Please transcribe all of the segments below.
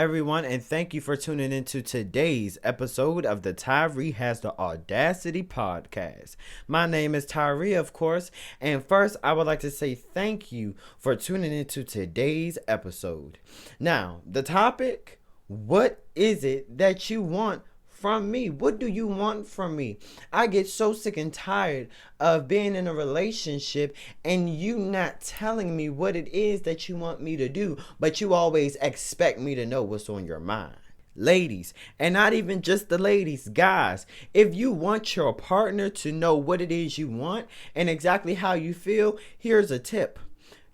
everyone, and thank you for tuning into today's episode of the TYREE Has the Audacity podcast. My name is TYREE, of course, and first I would like to say thank you for tuning into today's episode. Now, the topic, what is it that you want from me? What do you want from me? I get so sick and tired of being in a relationship and you not telling me what it is that you want me to do, but you always expect me to know what's on your mind. Ladies, and not even just the ladies, guys, if you want your partner to know what it is you want and exactly how you feel, here's a tip.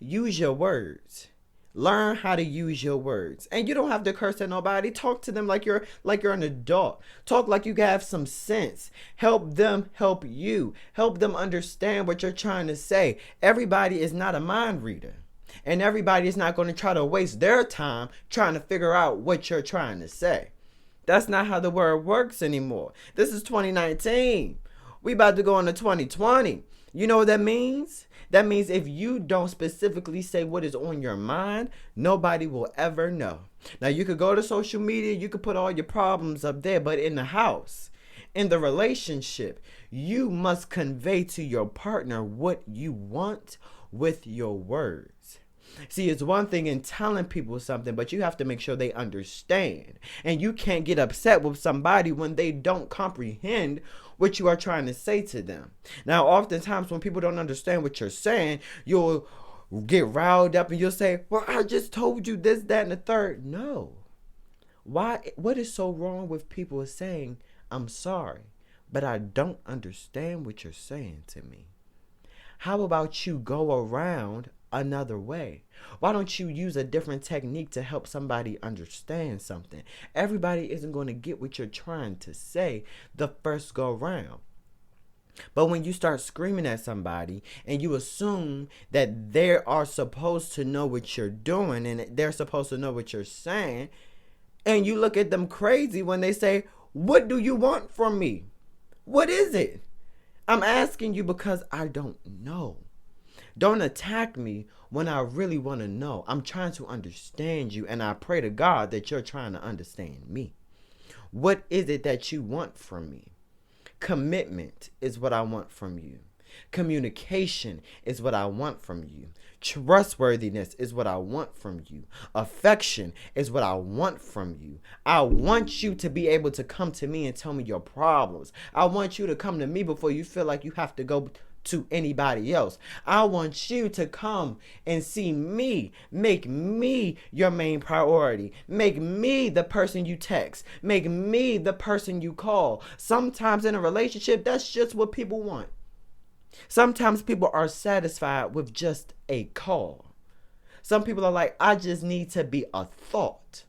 Use your words. Learn how to use your words. And you don't have to curse at nobody. Talk to them like you're an adult. Talk like you have some sense. Help them help you. Help them understand what you're trying to say. Everybody is not a mind reader. And everybody is not going to try to waste their time trying to figure out what you're trying to say. That's not how the word works anymore. This is 2019. We about to go into 2020. You know what that means? That means if you don't specifically say what is on your mind, nobody will ever know. Now, you could go to social media, you could put all your problems up there, but in the house, in the relationship, you must convey to your partner what you want with your words. See, it's one thing in telling people something, but you have to make sure they understand. And you can't get upset with somebody when they don't comprehend what you are trying to say to them. Now, oftentimes when people don't understand what you're saying, you'll get riled up and you'll say, well, I just told you this, that, and the third. No. Why? What is so wrong with people saying, I'm sorry, but I don't understand what you're saying to me? How about you go around another way? Why don't you use a different technique to help somebody understand something? Everybody isn't going to get what you're trying to say the first go round. But when you start screaming at somebody and you assume that they are supposed to know what you're doing and they're supposed to know what you're saying, and you look at them crazy when they say, what do you want from me? What is it? I'm asking you because I don't know. Don't attack me when I really want to know. I'm trying to understand you, and I pray to God that you're trying to understand me. What is it that you want from me? Commitment is what I want from you. Communication is what I want from you. Trustworthiness is what I want from you. Affection is what I want from you. I want you to be able to come to me and tell me your problems. I want you to come to me before you feel like you have to go to anybody else. I want you to come and see me. Make me your main priority. Make me the person you text. Make me the person you call. Sometimes in a relationship, that's just what people want. Sometimes people are satisfied with just a call. Some people are like, I just need to be a thought.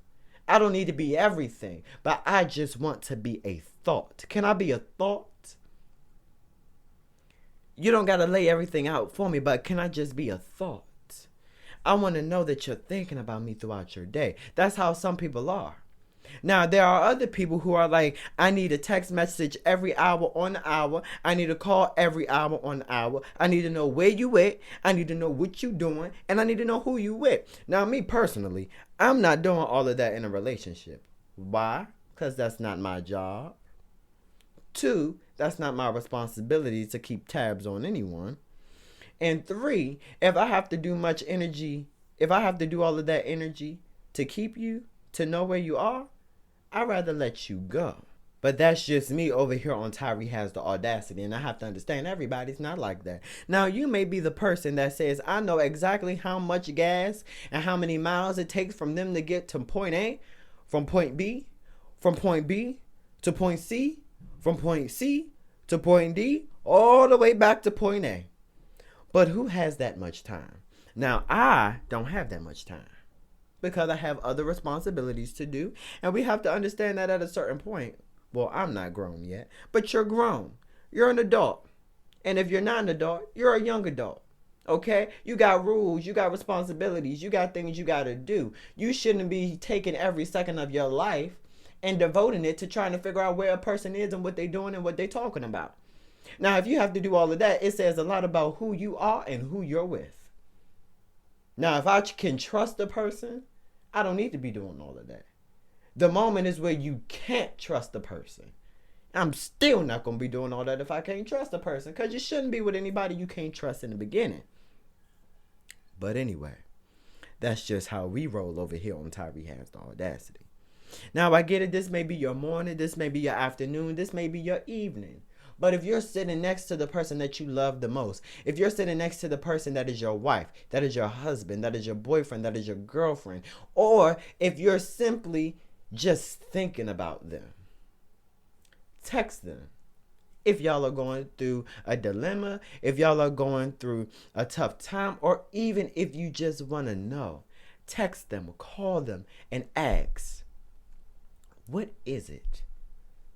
I don't need to be everything, but I just want to be a thought. Can I be a thought? You don't got to lay everything out for me, but can I just be a thought? I want to know that you're thinking about me throughout your day. That's how some people are. Now, there are other people who are like, I need a text message every hour on the hour. I need a call every hour on the hour. I need to know where you at. I need to know what you doing. And I need to know who you with. Now, me personally, I'm not doing all of that in a relationship. Why? Because that's not my job. 2, that's not my responsibility to keep tabs on anyone. And 3, if I have to do much energy, if I have to do all of that energy to keep you, to know where you are, I'd rather let you go. But that's just me over here on TYREE Has the Audacity, and I have to understand everybody's not like that. Now, you may be the person that says, I know exactly how much gas and how many miles it takes from them to get to point A, from point B, from point B to point C, from point C to point D, all the way back to point A. But who has that much time? Now, I don't have that much time because I have other responsibilities to do. And we have to understand that at a certain point. Well, I'm not grown yet, but you're grown. You're an adult. And if you're not an adult, you're a young adult. Okay? You got rules. You got responsibilities. You got things you got to do. You shouldn't be taking every second of your life and devoting it to trying to figure out where a person is and what they're doing and what they're talking about. Now, if you have to do all of that, it says a lot about who you are and who you're with. Now, if I can trust a person, I don't need to be doing all of that. The moment is where you can't trust the person. I'm still not going to be doing all that if I can't trust a person, because you shouldn't be with anybody you can't trust in the beginning. But anyway, that's just how we roll over here on Tyree Has the Audacity. Now, I get it. This may be your morning. This may be your afternoon. This may be your evening. But if you're sitting next to the person that you love the most, if you're sitting next to the person that is your wife, that is your husband, that is your boyfriend, that is your girlfriend, or if you're simply just thinking about them, text them. If y'all are going through a dilemma, if y'all are going through a tough time, or even if you just want to know, text them, call them, and ask, what is it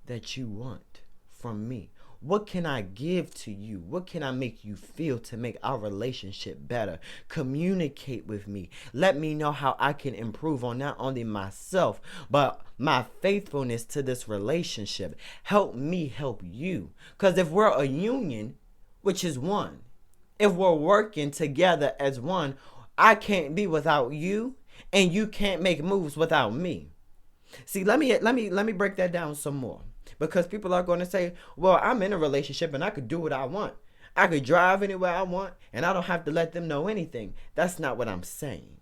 that you want from me? What can I give to you? What can I make you feel to make our relationship better? Communicate with me. Let me know how I can improve on not only myself, but my faithfulness to this relationship. Help me help you. Because if we're a union, which is one, if we're working together as one, I can't be without you, and you can't make moves without me. See, let me break that down some more. Because people are going to say, well, I'm in a relationship and I could do what I want. I could drive anywhere I want and I don't have to let them know anything. That's not what I'm saying.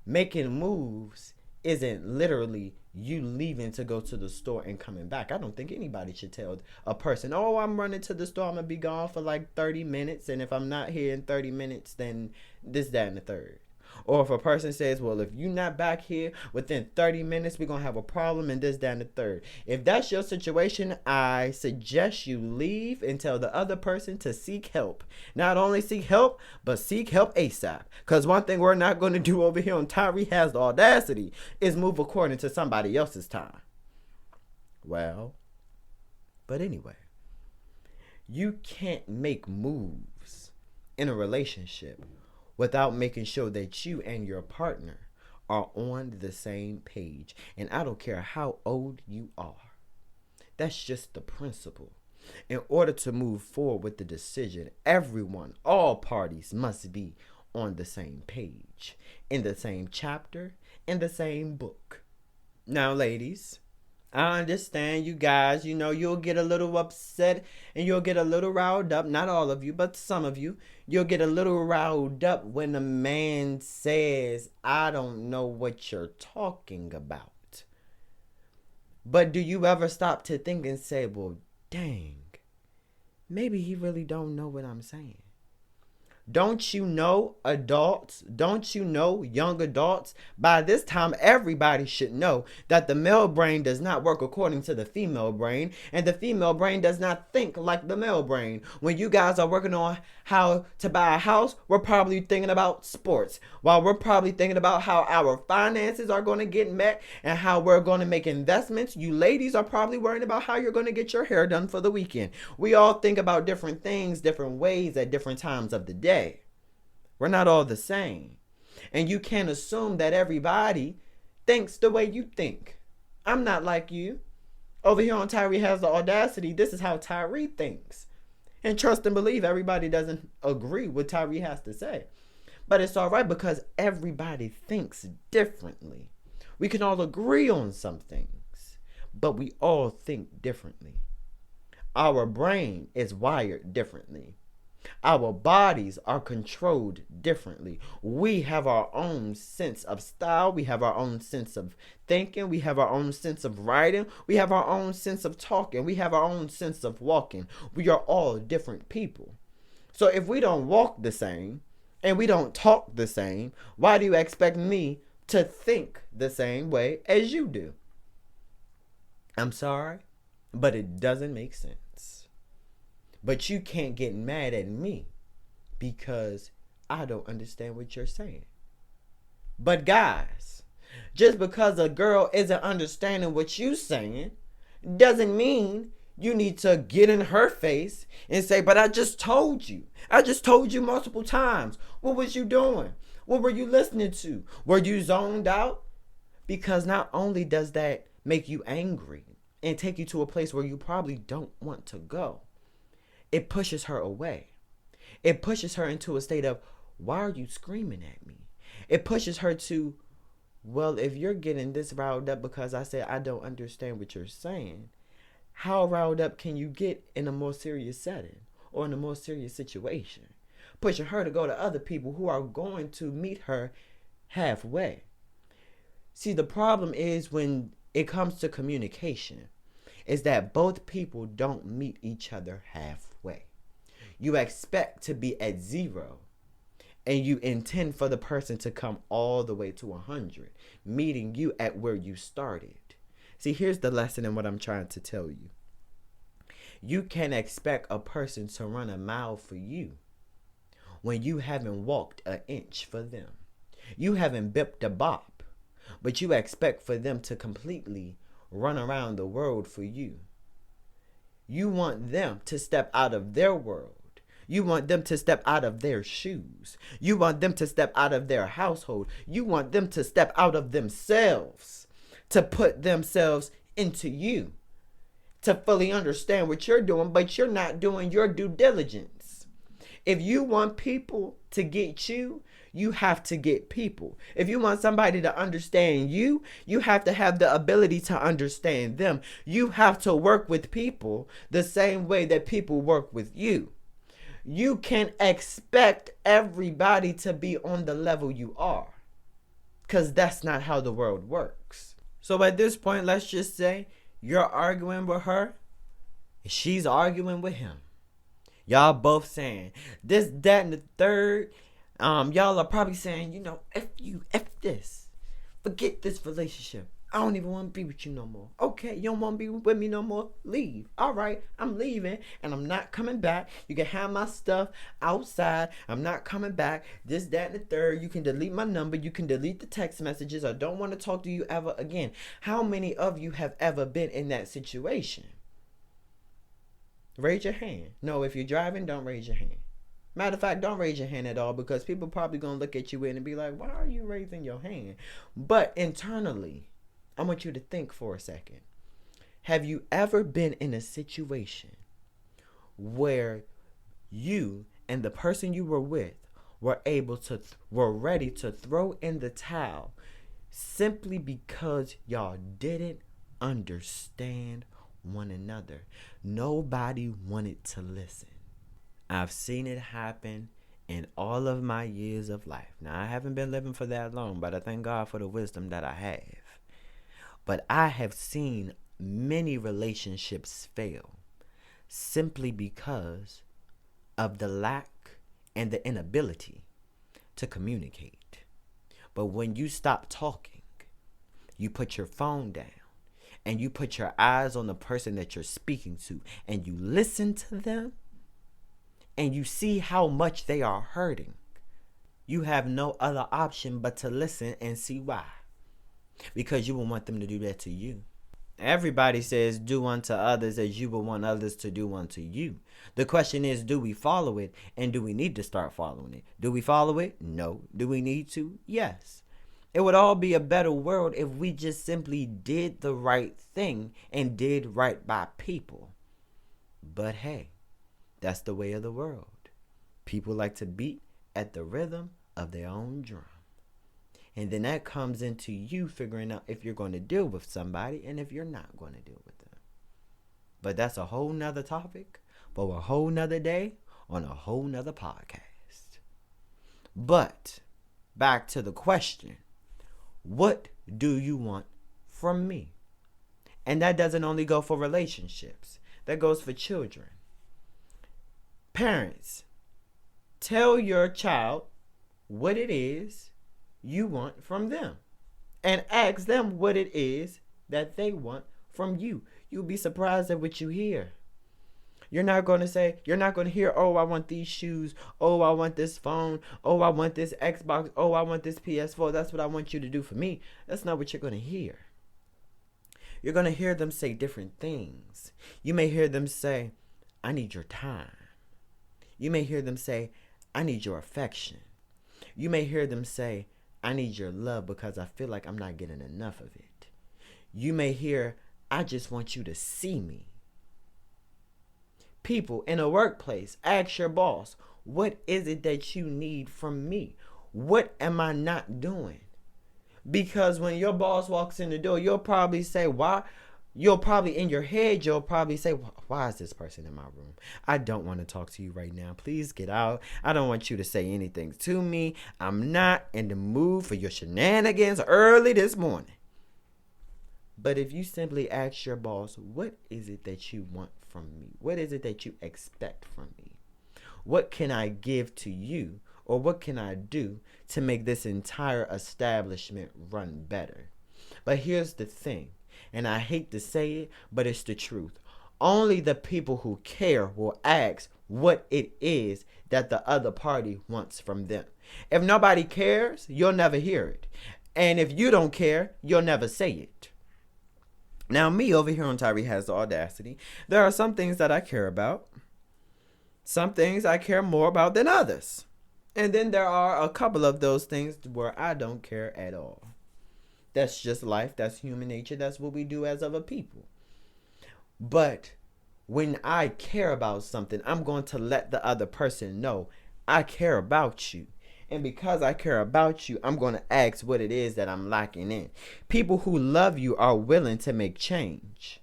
Making moves isn't literally you leaving to go to the store and coming back. I don't think anybody should tell a person, oh, I'm running to the store. I'm going to be gone for like 30 minutes. And if I'm not here in 30 minutes, then this, that, and the third. Or if a person says, well, if you're not back here within 30 minutes, we're going to have a problem and this, that, and the third. If that's your situation, I suggest you leave and tell the other person to seek help. Not only seek help, but seek help ASAP. Because one thing we're not going to do over here on Tyree Has the Audacity is move according to somebody else's time. Well, but anyway, you can't make moves in a relationship without making sure that you and your partner are on the same page. And I don't care how old you are. That's just the principle. In order to move forward with the decision, everyone, all parties must be on the same page, in the same chapter, in the same book. Now, ladies, I understand you guys, you'll get a little upset and you'll get a little riled up. Not all of you, but some of you. You'll get a little riled up when a man says, I don't know what you're talking about. But do you ever stop to think and say, well, dang, maybe he really don't know what I'm saying? Don't you know, adults? Don't you know, young adults? By this time, everybody should know that the male brain does not work according to the female brain, and the female brain does not think like the male brain. When you guys are working on how to buy a house, we're probably thinking about sports, while we're probably thinking about how our finances are going to get met and how we're going to make investments. You ladies are probably worrying about how you're going to get your hair done for the weekend. We all think about different things, different ways at different times of the day. We're not all the same. And you can't assume that everybody thinks the way you think. I'm not like you. Over here on Tyree Has the Audacity, this is how Tyree thinks. And trust and believe, everybody doesn't agree with Tyree has to say. But it's all right because everybody thinks differently. We can all agree on some things, but we all think differently. Our brain is wired differently. Our bodies are controlled differently. We have our own sense of style. We have our own sense of thinking. We have our own sense of writing. We have our own sense of talking. We have our own sense of walking. We are all different people. So if we don't walk the same and we don't talk the same, why do you expect me to think the same way as you do? I'm sorry, but it doesn't make sense. But you can't get mad at me because I don't understand what you're saying. But guys, just because a girl isn't understanding what you're saying doesn't mean you need to get in her face and say, but I just told you. I just told you multiple times. What was you doing? What were you listening to? Were you zoned out? Because not only does that make you angry and take you to a place where you probably don't want to go, it pushes her away. It pushes her into a state of, why are you screaming at me? It pushes her to, Well, if you're getting this riled up because I said I don't understand what you're saying, how riled up can you get in a more serious setting or in a more serious situation? Pushing her to go to other people who are going to meet her halfway. See, the problem is when it comes to communication, is that both people don't meet each other halfway. You expect to be at 0 and you intend for the person to come all the way to 100, meeting you at where you started. See, here's the lesson in what I'm trying to tell you. You can expect a person to run a mile for you when you haven't walked an inch for them. You haven't bipped a bop, but you expect for them to completely run around the world for you. You want them to step out of their world. You want them to step out of their shoes. You want them to step out of their household. You want them to step out of themselves, to put themselves into you, to fully understand what you're doing, but you're not doing your due diligence. If you want people to get you, you have to get people. If you want somebody to understand you, you have to have the ability to understand them. You have to work with people the same way that people work with you. You can expect everybody to be on the level you are, because that's not how the world works. So at this point, let's just say you're arguing with her, and she's arguing with him. Y'all both saying this, that, and the third. Y'all are probably saying, F you, F this. Forget this relationship. I don't even want to be with you no more. Okay, you don't want to be with me no more? Leave. All right, I'm leaving and I'm not coming back. You can have my stuff outside. I'm not coming back. This, that, and the third. You can delete my number. You can delete the text messages. I don't want to talk to you ever again. How many of you have ever been in that situation? Raise your hand. No, if you're driving, don't raise your hand. Matter of fact, don't raise your hand at all, because people probably going to look at you and be like, why are you raising your hand? But internally, I want you to think for a second. Have you ever been in a situation where you and the person you were with were ready to throw in the towel simply because y'all didn't understand one another? Nobody wanted to listen. I've seen it happen in all of my years of life. Now, I haven't been living for that long, but I thank God for the wisdom that I have. But I have seen many relationships fail simply because of the lack and the inability to communicate. But when you stop talking, you put your phone down and you put your eyes on the person that you're speaking to and you listen to them, and you see how much they are hurting, you have no other option but to listen and see why. Because you will want them to do that to you. Everybody says, do unto others as you would want others to do unto you. The question is, do we follow it, and do we need to start following it? Do we follow it? No. Do we need to? Yes. It would all be a better world if we just simply did the right thing and did right by people. But hey, that's the way of the world. People like to beat at the rhythm of their own drum. And then that comes into you figuring out if you're going to deal with somebody and if you're not going to deal with them. But that's a whole nother topic for a whole nother day on a whole nother podcast. But back to the question, what do you want from me? And that doesn't only go for relationships. That goes for children. Parents, tell your child what it is you want from them and ask them what it is that they want from you. You'll be surprised at what you hear. You're not going to hear, oh, I want these shoes. Oh, I want this phone. Oh, I want this Xbox. Oh, I want this PS4. That's what I want you to do for me. That's not what you're going to hear. You're going to hear them say different things. You may hear them say, I need your time. You may hear them say, I need your affection. You may hear them say, I need your love because I feel like I'm not getting enough of it. You may hear, I just want you to see me. People in a workplace, ask your boss, what is it that you need from me? What am I not doing? Because when your boss walks in the door, you'll probably say, why? You'll probably, in your head, you'll probably say, why is this person in my room? I don't want to talk to you right now. Please get out. I don't want you to say anything to me. I'm not in the mood for your shenanigans early this morning. But if you simply ask your boss, what is it that you want from me? What is it that you expect from me? What can I give to you? Or what can I do to make this entire establishment run better? But here's the thing, and I hate to say it, but it's the truth. Only the people who care will ask what it is that the other party wants from them. If nobody cares, you'll never hear it. And if you don't care, you'll never say it. Now, me over here on TYREE Has the Audacity, there are some things that I care about. Some things I care more about than others. And then there are a couple of those things where I don't care at all. That's just life. That's human nature. That's what we do as other people. But when I care about something, I'm going to let the other person know I care about you. And because I care about you, I'm going to ask what it is that I'm lacking in. People who love you are willing to make change.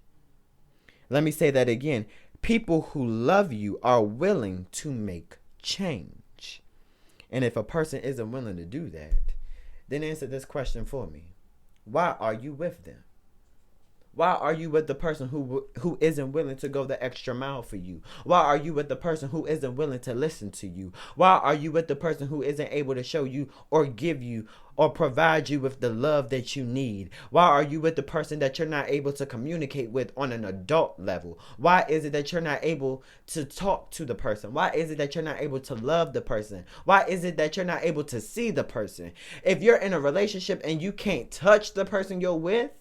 Let me say that again. People who love you are willing to make change. And if a person isn't willing to do that, then answer this question for me. Why are you with them? Why are you with the person who isn't willing to go the extra mile for you? Why are you with the person who isn't willing to listen to you? Why are you with the person who isn't able to show you or give you or provide you with the love that you need? Why are you with the person that you're not able to communicate with on an adult level? Why is it that you're not able to talk to the person? Why is it that you're not able to love the person? Why is it that you're not able to see the person? If you're in a relationship and you can't touch the person you're with,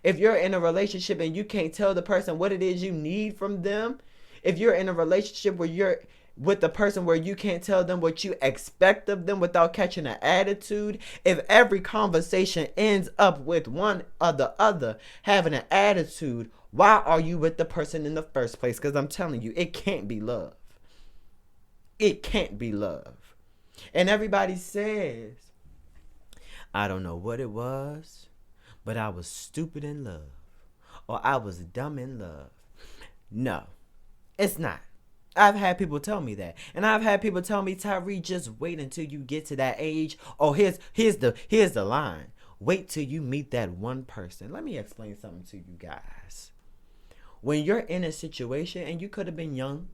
if you're in a relationship and you can't tell the person what it is you need from them, if you're in a relationship where you're with the person where you can't tell them what you expect of them without catching an attitude, if every conversation ends up with one or the other having an attitude, why are you with the person in the first place? Because I'm telling you, it can't be love. It can't be love. And everybody says, I don't know what it was, but I was stupid in love, or I was dumb in love. No, it's not. I've had people tell me that, and I've had people tell me, TYREE, just wait until you get to that age. Oh, here's the line. Wait till you meet that one person. Let me explain something to you guys. When you're in a situation, and you could have been young,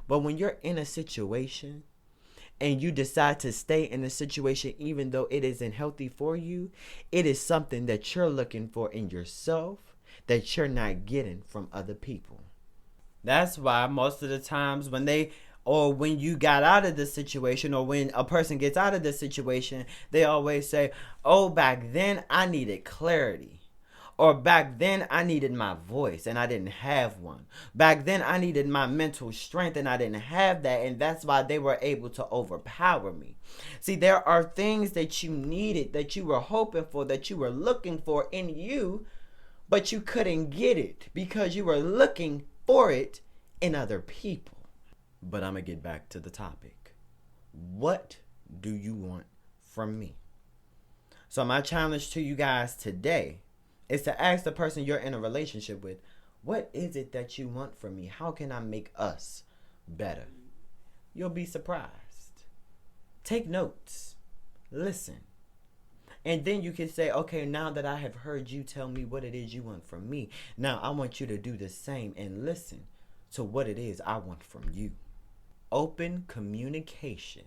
but when you're in a situation and you decide to stay in a situation even though it isn't healthy for you, it is something that you're looking for in yourself that you're not getting from other people. That's why most of the times when you got out of the situation, or when a person gets out of the situation, they always say, oh, back then I needed clarity. Or back then I needed my voice and I didn't have one. Back then I needed my mental strength and I didn't have that. And that's why they were able to overpower me. See, there are things that you needed, that you were hoping for, that you were looking for in you, but you couldn't get it because you were looking for it in other people. But I'm going to get back to the topic. What do you want from me? So my challenge to you guys today is to ask the person you're in a relationship with, what is it that you want from me? How can I make us better? You'll be surprised. Take notes. Listen. And then you can say, okay, now that I have heard you tell me what it is you want from me, now I want you to do the same and listen to what it is I want from you. Open communication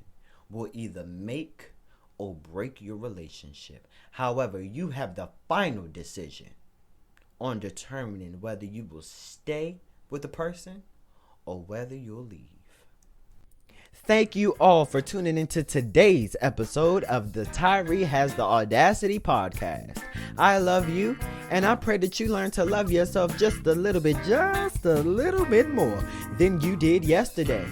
will either make or break your relationship. However, you have the final decision on determining whether you will stay with the person or whether you'll leave. Thank you all for tuning into today's episode of the TYREE Has the Audacity podcast. I love you, and I pray that you learn to love yourself just a little bit more than you did yesterday.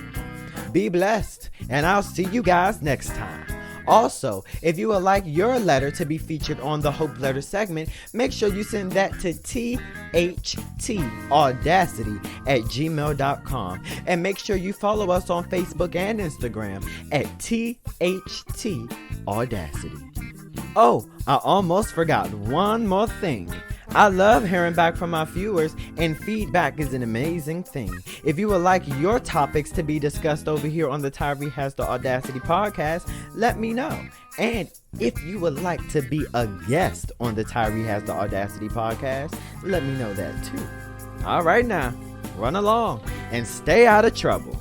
Be blessed, and I'll see you guys next time. Also, if you would like your letter to be featured on the Hope Letter segment, make sure you send that to THTAudacity@gmail.com. And make sure you follow us on Facebook and Instagram at THTAudacity. Oh, I almost forgot one more thing. I love hearing back from my viewers, and feedback is an amazing thing. If you would like your topics to be discussed over here on the TYREE Has the Audacity podcast, let me know. And if you would like to be a guest on the TYREE Has the Audacity podcast, let me know that too. All right now, run along and stay out of trouble.